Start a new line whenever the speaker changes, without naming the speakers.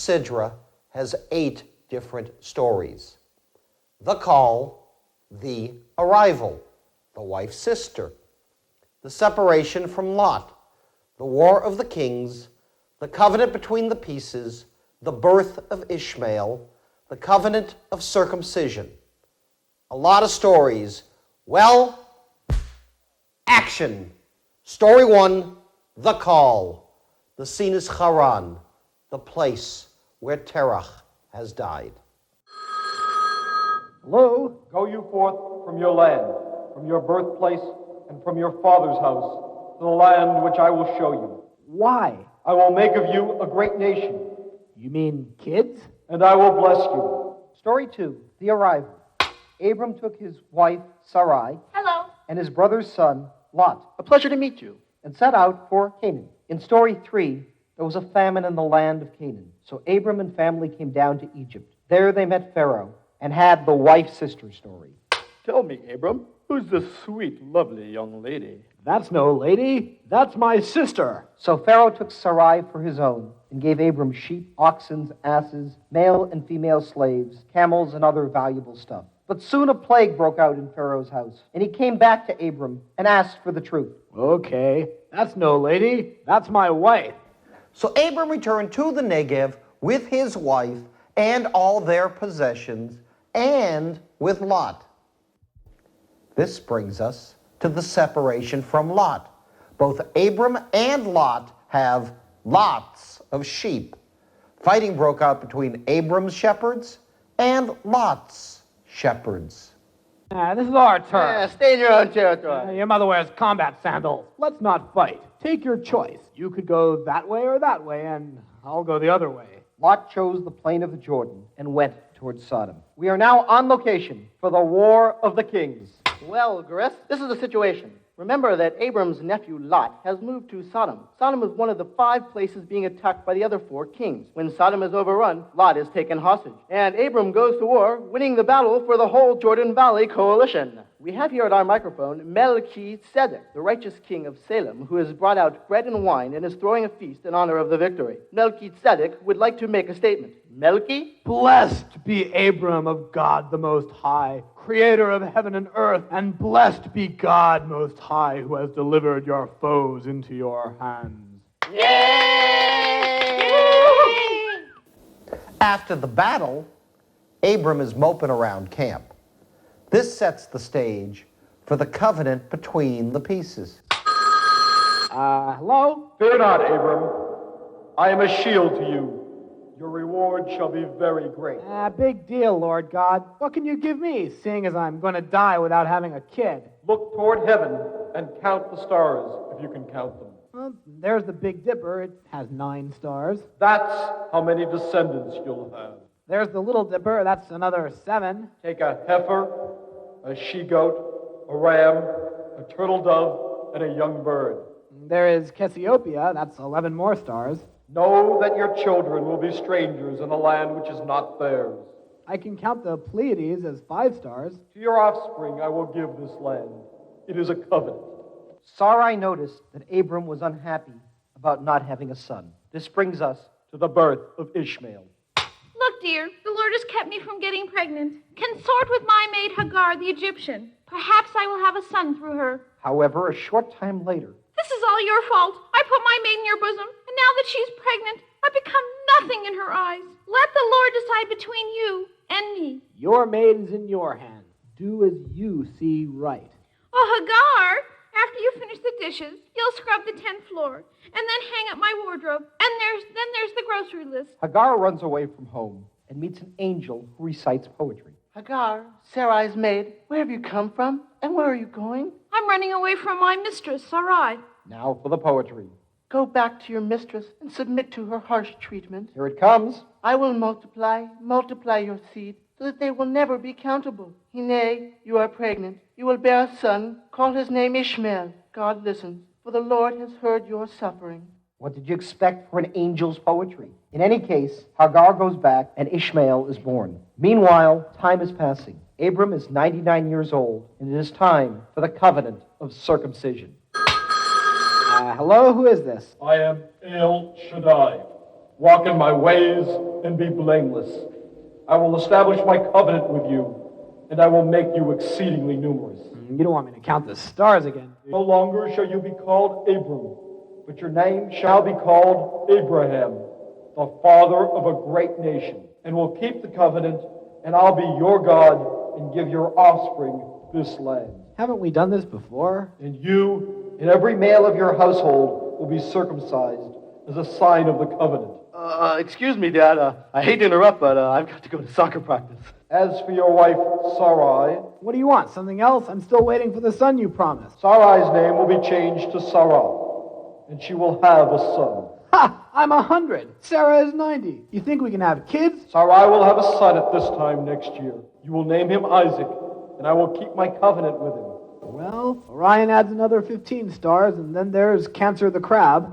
Sidra has 8 different stories. The call, the arrival, the wife's sister, the separation from Lot, the war of the kings, the covenant between the pieces, the birth of Ishmael, the covenant of circumcision. A lot of stories. Well, action. Story 1, the call. The scene is Haran, the place where Terach has died.
Hello? Go you forth from your land, from your birthplace, and from your father's house, to the land which I will show you.
Why?
I will make of you a great nation,
You mean kids?
and I will bless you.
Story 2, the arrival. Abram took his wife, Sarai,
Hello.
and his brother's son, Lot. A pleasure to meet you. And set out for Canaan. In story 3, there was a famine in the land of Canaan. So Abram and family came down to Egypt. There they met Pharaoh and had the wife-sister story.
Tell me, Abram, who's this sweet, lovely young lady?
That's no lady. That's my sister.
So Pharaoh took Sarai for his own and gave Abram sheep, oxen, asses, male and female slaves, camels, and other valuable stuff. But soon a plague broke out in Pharaoh's house, and he came back to Abram and asked for the truth.
Okay, that's no lady. That's my wife.
So Abram returned to the Negev with his wife and all their possessions, and with Lot. This brings us to the separation from Lot. Both Abram and Lot have lots of sheep. Fighting broke out between Abram's shepherds and Lot's shepherds.
This is our turn.
Stay in your own territory.
Your mother wears combat sandals. Let's not fight. Take your choice. You could go that way or that way, and I'll go the other way.
Lot chose the plain of the Jordan and went towards Sodom. We are now on location for the War of the Kings.
Well, Gris, this is the situation. Remember that Abram's nephew Lot has moved to Sodom. Sodom is one of the 5 places being attacked by the other 4 kings. When Sodom is overrun, Lot is taken hostage. And Abram goes to war, winning the battle for the whole Jordan Valley coalition. We have here at our microphone Melchizedek, the righteous king of Salem, who has brought out bread and wine and is throwing a feast in honor of the victory. Melchizedek would like to make a statement. Melchi?
Blessed be Abram of God the Most High, creator of heaven and earth, and blessed be God Most High, who has delivered your foes into your hands.
After the battle, Abram is moping around camp. This sets the stage for the covenant between the pieces.
Hello?
Fear not, Abram. I am a shield to you. Your reward shall be very great.
Big deal, Lord God. What can you give me, seeing as I'm going to die without having a kid?
Look toward heaven and count the stars, if you can count them.
Well, there's the Big Dipper. It has 9 stars.
That's how many descendants you'll have.
There's the Little Dipper. That's another 7.
Take a heifer, a she-goat, a ram, a turtle dove, and a young bird.
There is Cassiopeia. That's 11 more stars.
Know that your children will be strangers in a land which is not theirs.
I can count the Pleiades as 5 stars.
To your offspring I will give this land. It is a covenant.
Sarai noticed that Abram was unhappy about not having a son. This brings us to the birth of Ishmael.
Look, dear, the Lord has kept me from getting pregnant. Consort with my maid Hagar, the Egyptian. Perhaps I will have a son through her.
However, a short time later,
This is all your fault. I put my maid in your bosom, and now that she's pregnant, I become nothing in her eyes. Let the Lord decide between you and me.
Your maid is in your hands. Do as you see right.
Oh, Hagar, after you finish the dishes, you'll scrub the 10th floor, and then hang up my wardrobe, and then there's the grocery list.
Hagar runs away from home and meets an angel who recites poetry.
Hagar, Sarai's maid, where have you come from, and where are you going?
I'm running away from my mistress, Sarai.
Now for the poetry.
Go back to your mistress and submit to her harsh treatment.
Here it comes.
I will multiply your seed, so that they will never be countable. Nay, you are pregnant. You will bear a son. Call his name Ishmael. God listens, for the Lord has heard your suffering.
What did you expect for an angel's poetry? In any case, Hagar goes back and Ishmael is born. Meanwhile, time is passing. Abram is 99 years old, and it is time for the covenant of circumcision.
Hello? Who is this?
I am El Shaddai. Walk in my ways and be blameless. I will establish my covenant with you, and I will make you exceedingly numerous.
You don't want me to count the stars again.
No longer shall you be called Abram, but your name shall be called Abraham, the father of a great nation, and will keep the covenant, and I'll be your God and give your offspring this land.
Haven't we done this before?
And you and every male of your household will be circumcised as a sign of the covenant.
Excuse me, Dad. I hate to interrupt, but I've got to go to soccer practice.
As for your wife, Sarai,
What do you want? Something else? I'm still waiting for the son you promised.
Sarai's name will be changed to Sarah, and she will have a son.
Ha! I'm 100. Sarah is 90. You think we can have kids?
Sarai will have a son at this time next year. You will name him Isaac, and I will keep my covenant with him.
Well, Orion adds another 15 stars, and then there's Cancer the crab.